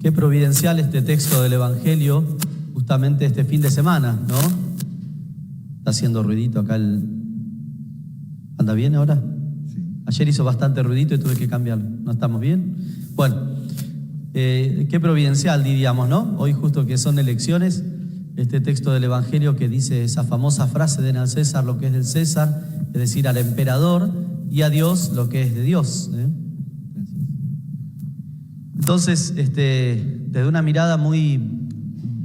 Qué providencial este texto del Evangelio, justamente este fin de semana, ¿no? Está haciendo ruidito acá el... ¿Anda bien ahora? Sí. Ayer hizo bastante ruidito y tuve que cambiarlo. ¿No estamos bien? Bueno, qué providencial diríamos, ¿no? Hoy justo que son elecciones, este texto del Evangelio que dice esa famosa frase de den al César lo que es del César, es decir, al emperador, y a Dios lo que es de Dios, ¿eh? Entonces, desde una mirada muy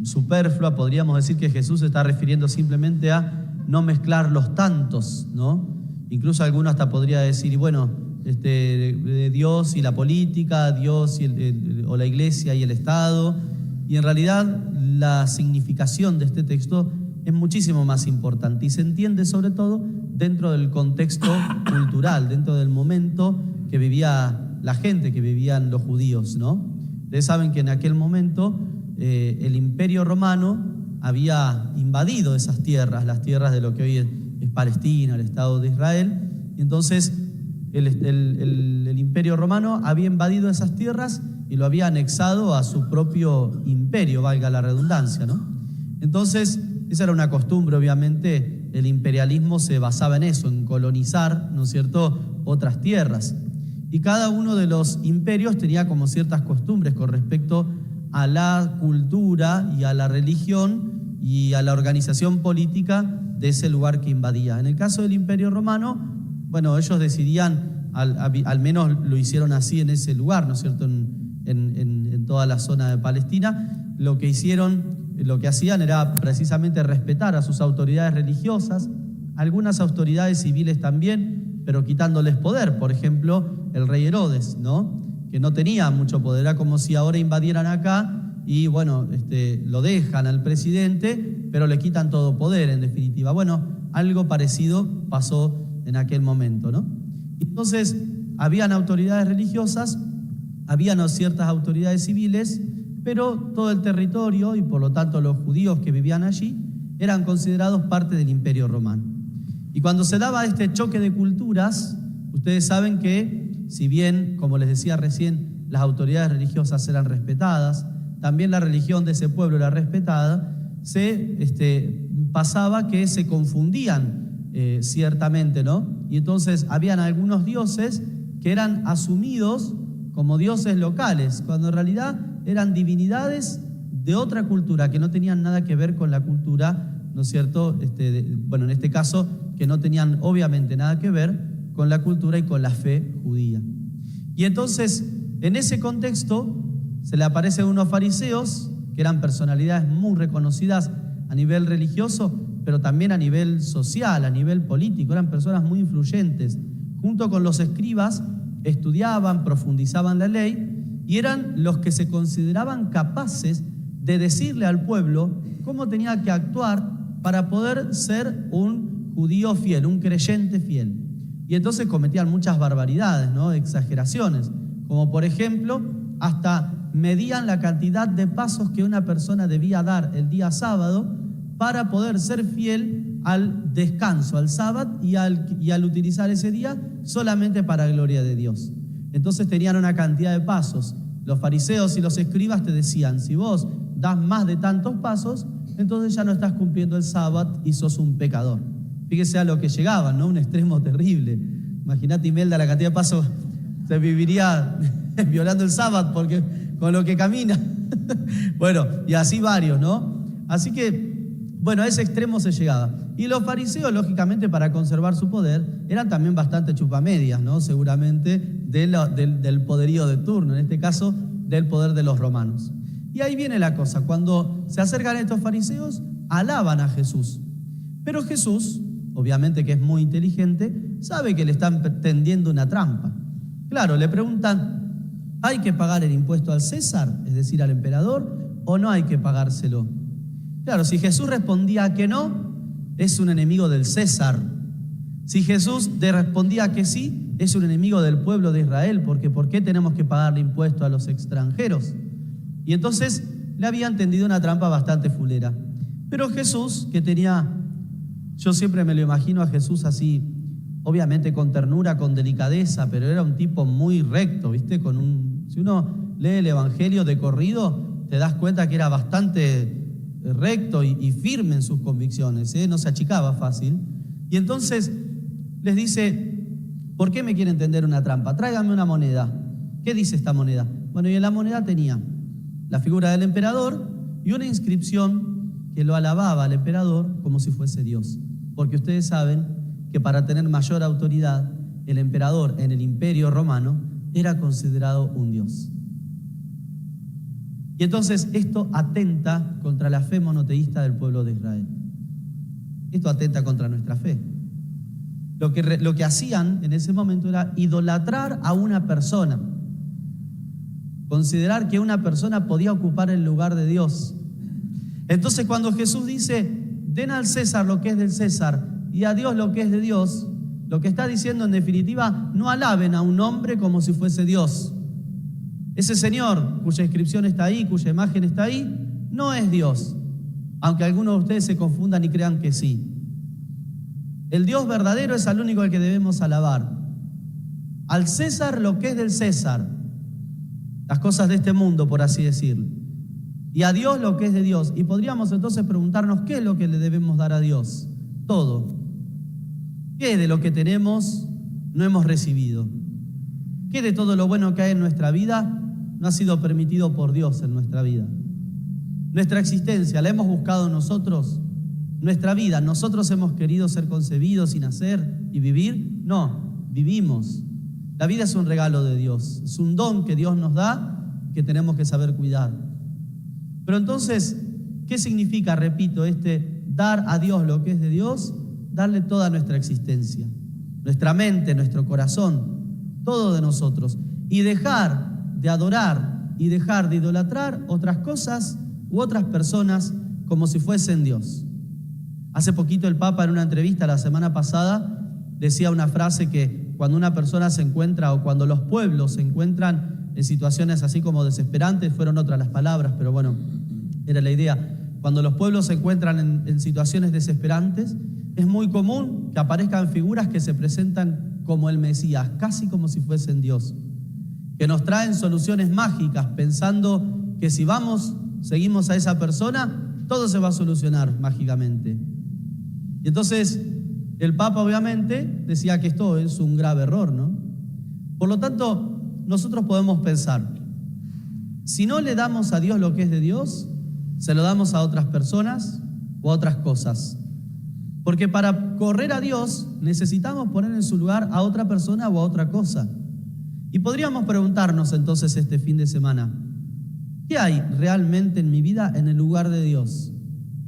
superflua, podríamos decir que Jesús se está refiriendo simplemente a no mezclar los tantos, ¿no? Incluso alguno hasta podría decir, y bueno, Dios y la política, Dios y o la iglesia y el Estado. Y en realidad la significación de este texto es muchísimo más importante y se entiende sobre todo dentro del contexto cultural, dentro del momento que vivía la gente, que vivían los judíos, ¿no? Ustedes saben que en aquel momento el Imperio Romano había invadido esas tierras, las tierras de lo que hoy es Palestina, el Estado de Israel, y entonces el Imperio Romano había invadido esas tierras y lo había anexado a su propio imperio, valga la redundancia, ¿no? Entonces, esa era una costumbre, obviamente, el imperialismo se basaba en eso, en colonizar, ¿no es cierto?, otras tierras. Y cada uno de los imperios tenía como ciertas costumbres con respecto a la cultura y a la religión y a la organización política de ese lugar que invadía. En el caso del Imperio Romano, bueno, ellos decidían, al menos lo hicieron así en ese lugar, ¿no es cierto?, en toda la zona de Palestina, lo que hacían era precisamente respetar a sus autoridades religiosas, algunas autoridades civiles también, pero quitándoles poder. Por ejemplo, el rey Herodes, ¿no?, que no tenía mucho poder, era como si ahora invadieran acá y bueno, lo dejan al presidente, pero le quitan todo poder en definitiva. Bueno, algo parecido pasó en aquel momento, ¿no? Entonces, habían autoridades religiosas, habían ciertas autoridades civiles, pero todo el territorio y por lo tanto los judíos que vivían allí eran considerados parte del Imperio Romano. Y cuando se daba este choque de culturas, ustedes saben que, si bien, como les decía recién, las autoridades religiosas eran respetadas, también la religión de ese pueblo era respetada, pasaba que se confundían ciertamente, ¿no? Y entonces habían algunos dioses que eran asumidos como dioses locales, cuando en realidad eran divinidades de otra cultura que no tenían nada que ver con la cultura, ¿no es cierto? En este caso, que no tenían obviamente nada que ver con la cultura y con la fe judía. Y entonces, en ese contexto, se le aparecen unos fariseos, que eran personalidades muy reconocidas a nivel religioso, pero también a nivel social, a nivel político, eran personas muy influyentes. Junto con los escribas, estudiaban, profundizaban la ley, y eran los que se consideraban capaces de decirle al pueblo cómo tenía que actuar para poder ser un judío fiel, un creyente fiel. Y entonces cometían muchas barbaridades, ¿no?, exageraciones, como por ejemplo, hasta medían la cantidad de pasos que una persona debía dar el día sábado para poder ser fiel al descanso, al sábado, y al utilizar ese día solamente para gloria de Dios. Entonces tenían una cantidad de pasos. Los fariseos y los escribas te decían, si vos das más de tantos pasos, entonces ya no estás cumpliendo el sábado y sos un pecador. Fíjese a lo que llegaban, ¿no? Un extremo terrible. Imagínate, Imelda, la cantidad de pasos, se viviría violando el sábado porque con lo que camina. Bueno, y así varios, ¿no? Así que, bueno, a ese extremo se llegaba. Y los fariseos, lógicamente, para conservar su poder, eran también bastante chupamedias, ¿no? Seguramente del poderío de turno, en este caso, del poder de los romanos. Y ahí viene la cosa, cuando se acercan estos fariseos, alaban a Jesús. Pero Jesús, obviamente que es muy inteligente, sabe que le están tendiendo una trampa. Claro, le preguntan, ¿hay que pagar el impuesto al César, es decir, al emperador, o no hay que pagárselo? Claro, si Jesús respondía que no, es un enemigo del César. Si Jesús respondía que sí, es un enemigo del pueblo de Israel, porque ¿por qué tenemos que pagarle impuesto a los extranjeros? Y entonces le habían tendido una trampa bastante fulera. Pero Jesús, que tenía, yo siempre me lo imagino a Jesús así, obviamente con ternura, con delicadeza, pero era un tipo muy recto, ¿viste? Si uno lee el Evangelio de corrido, te das cuenta que era bastante recto y firme en sus convicciones, no se achicaba fácil. Y entonces les dice: ¿por qué me quieren tender una trampa? Tráigame una moneda. ¿Qué dice esta moneda? Bueno, y en la moneda tenía la figura del emperador y una inscripción que lo alababa al emperador como si fuese Dios. Porque ustedes saben que para tener mayor autoridad, el emperador en el Imperio Romano era considerado un dios. Y entonces esto atenta contra la fe monoteísta del pueblo de Israel. Esto atenta contra nuestra fe. Lo que hacían en ese momento era idolatrar a una persona, considerar que una persona podía ocupar el lugar de Dios. Entonces cuando Jesús dice: den al César lo que es del César y a Dios lo que es de Dios, lo que está diciendo en definitiva: no alaben a un hombre como si fuese Dios. Ese señor cuya inscripción está ahí, cuya imagen está ahí, no es Dios, aunque algunos de ustedes se confundan y crean que sí. El Dios verdadero es al único al que debemos alabar. Al César lo que es del César, las cosas de este mundo, por así decirlo, y a Dios lo que es de Dios. Y podríamos entonces preguntarnos: ¿qué es lo que le debemos dar a Dios? Todo. ¿Qué de lo que tenemos no hemos recibido? ¿Qué de todo lo bueno que hay en nuestra vida no ha sido permitido por Dios en nuestra vida? Nuestra existencia, ¿la hemos buscado nosotros? Nuestra vida, ¿nosotros hemos querido ser concebidos y nacer y vivir? No, vivimos. La vida es un regalo de Dios, es un don que Dios nos da que tenemos que saber cuidar. Pero entonces, ¿qué significa, repito, dar a Dios lo que es de Dios? Darle toda nuestra existencia, nuestra mente, nuestro corazón, todo de nosotros, y dejar de adorar y dejar de idolatrar otras cosas u otras personas como si fuesen Dios. Hace poquito el Papa, en una entrevista la semana pasada, decía una frase que cuando una persona se encuentra, o cuando los pueblos se encuentran en situaciones así como desesperantes, fueron otras las palabras, pero bueno, era la idea. Cuando los pueblos se encuentran en situaciones desesperantes, es muy común que aparezcan figuras que se presentan como el Mesías, casi como si fuesen Dios, que nos traen soluciones mágicas, pensando que si seguimos a esa persona, todo se va a solucionar mágicamente. Y entonces el Papa obviamente decía que esto es un grave error, ¿no? Por lo tanto, nosotros podemos pensar: si no le damos a Dios lo que es de Dios, se lo damos a otras personas o a otras cosas. Porque para correr a Dios necesitamos poner en su lugar a otra persona o a otra cosa. Y podríamos preguntarnos entonces este fin de semana: ¿qué hay realmente en mi vida en el lugar de Dios?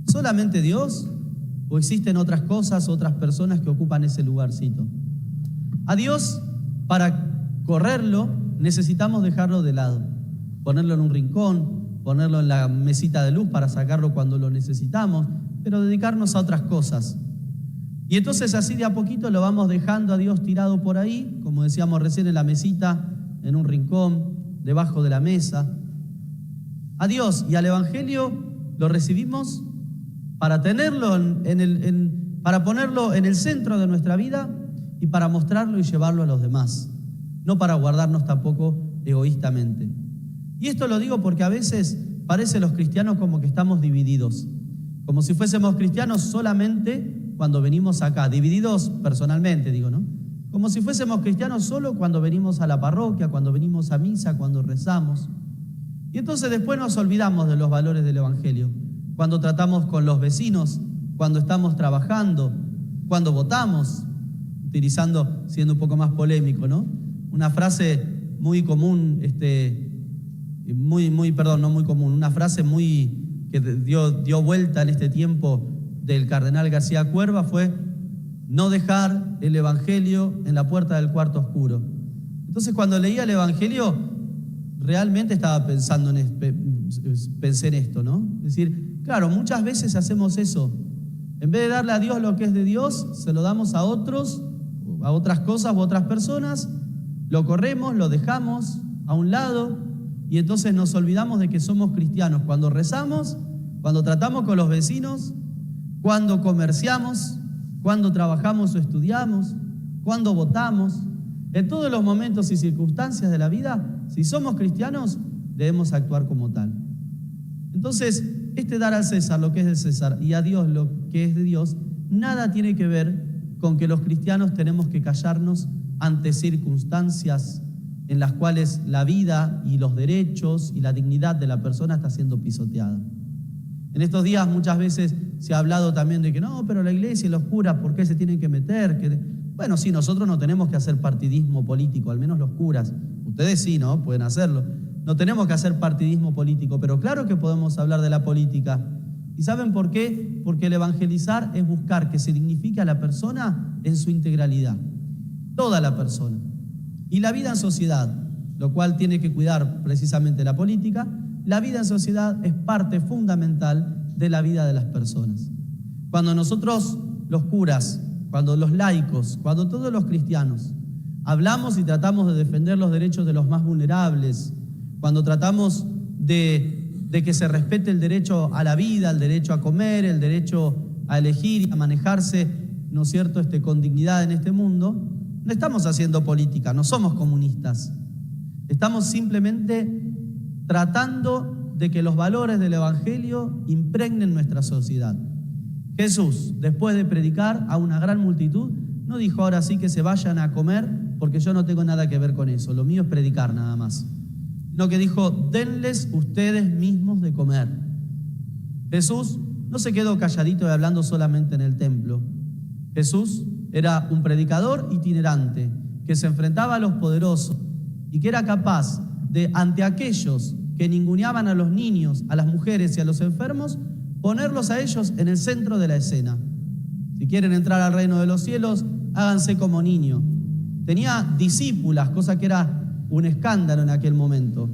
¿Solamente Dios? ¿O existen otras cosas, otras personas que ocupan ese lugarcito? A Dios, para correrlo, necesitamos dejarlo de lado, ponerlo en un rincón, ponerlo en la mesita de luz para sacarlo cuando lo necesitamos, pero dedicarnos a otras cosas. Y entonces así de a poquito lo vamos dejando a Dios tirado por ahí, como decíamos recién, en la mesita, en un rincón, debajo de la mesa. A Dios y al Evangelio lo recibimos para tenerlo para ponerlo en el centro de nuestra vida y para mostrarlo y llevarlo a los demás, no para guardarnos tampoco egoístamente. Y esto lo digo porque a veces parece los cristianos como que estamos divididos, como si fuésemos cristianos solamente cuando venimos acá, divididos personalmente, digo, ¿no? Como si fuésemos cristianos solo cuando venimos a la parroquia, cuando venimos a misa, cuando rezamos. Y entonces después nos olvidamos de los valores del Evangelio, cuando tratamos con los vecinos, cuando estamos trabajando, cuando votamos, siendo un poco más polémico, ¿no? Una frase muy común, una frase que dio vuelta en este tiempo del cardenal García Cuerva fue: no dejar el Evangelio en la puerta del cuarto oscuro. Entonces, cuando leía el Evangelio, realmente pensé en esto, ¿no? Es decir, claro, muchas veces hacemos eso. En vez de darle a Dios lo que es de Dios, se lo damos a otros, a otras cosas u otras personas, lo corremos, lo dejamos a un lado, y entonces nos olvidamos de que somos cristianos. Cuando rezamos, cuando tratamos con los vecinos, cuando comerciamos, cuando trabajamos o estudiamos, cuando votamos, en todos los momentos y circunstancias de la vida, si somos cristianos, debemos actuar como tal. Entonces, dar al César lo que es del César y a Dios lo que es de Dios, nada tiene que ver con que los cristianos tenemos que callarnos ante circunstancias en las cuales la vida y los derechos y la dignidad de la persona está siendo pisoteada. En estos días muchas veces se ha hablado también de que no, pero la iglesia y los curas, ¿por qué se tienen que meter? Bueno, sí, nosotros no tenemos que hacer partidismo político, al menos los curas. Ustedes sí, ¿no? Pueden hacerlo. No tenemos que hacer partidismo político, pero claro que podemos hablar de la política. ¿Y saben por qué? Porque el evangelizar es buscar que se dignifique a la persona en su integralidad, toda la persona. Y la vida en sociedad, lo cual tiene que cuidar precisamente la política, la vida en sociedad es parte fundamental de la vida de las personas. Cuando nosotros, los curas, cuando los laicos, cuando todos los cristianos, hablamos y tratamos de defender los derechos de los más vulnerables, cuando tratamos de que se respete el derecho a la vida, el derecho a comer, el derecho a elegir y a manejarse, ¿no es cierto?, con dignidad en este mundo, no estamos haciendo política, no somos comunistas. Estamos simplemente tratando de que los valores del Evangelio impregnen nuestra sociedad. Jesús, después de predicar a una gran multitud, no dijo ahora sí que se vayan a comer porque yo no tengo nada que ver con eso, lo mío es predicar nada más. Sino que dijo, denles ustedes mismos de comer. Jesús no se quedó calladito y hablando solamente en el templo. Jesús era un predicador itinerante que se enfrentaba a los poderosos y que era capaz de, ante aquellos que ninguneaban a los niños, a las mujeres y a los enfermos, ponerlos a ellos en el centro de la escena. Si quieren entrar al reino de los cielos, háganse como niños. Tenía discípulas, cosa que era un escándalo en aquel momento.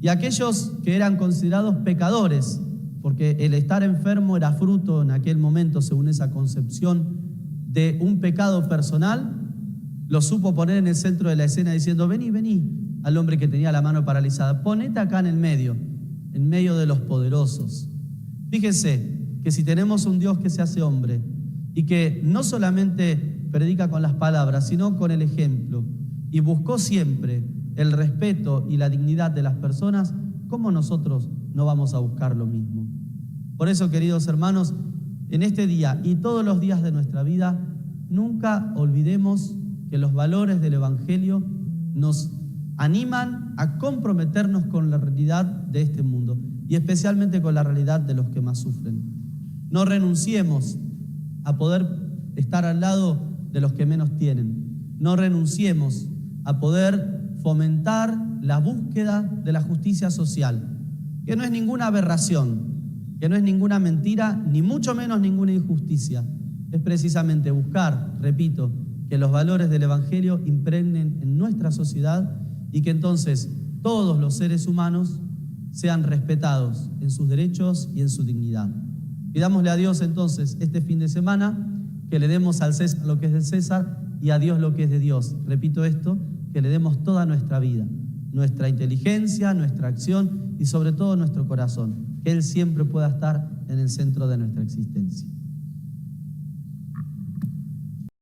Y aquellos que eran considerados pecadores, porque el estar enfermo era fruto en aquel momento, según esa concepción, de un pecado personal, lo supo poner en el centro de la escena diciendo, vení, vení, al hombre que tenía la mano paralizada, ponete acá en medio de los poderosos. Fíjense que si tenemos un Dios que se hace hombre y que no solamente predica con las palabras, sino con el ejemplo, y buscó siempre el respeto y la dignidad de las personas, ¿cómo nosotros no vamos a buscar lo mismo? Por eso, queridos hermanos, en este día y todos los días de nuestra vida, nunca olvidemos que los valores del Evangelio nos animan a comprometernos con la realidad de este mundo y especialmente con la realidad de los que más sufren. No renunciemos a poder estar al lado de los que menos tienen. No renunciemos a poder fomentar la búsqueda de la justicia social, que no es ninguna aberración, que no es ninguna mentira, ni mucho menos ninguna injusticia. Es precisamente buscar, repito, que los valores del Evangelio impregnen en nuestra sociedad y que entonces todos los seres humanos sean respetados en sus derechos y en su dignidad. Pidámosle a Dios entonces este fin de semana que le demos al César lo que es del César y a Dios lo que es de Dios. Repito esto, que le demos toda nuestra vida, nuestra inteligencia, nuestra acción y sobre todo nuestro corazón, que Él siempre pueda estar en el centro de nuestra existencia.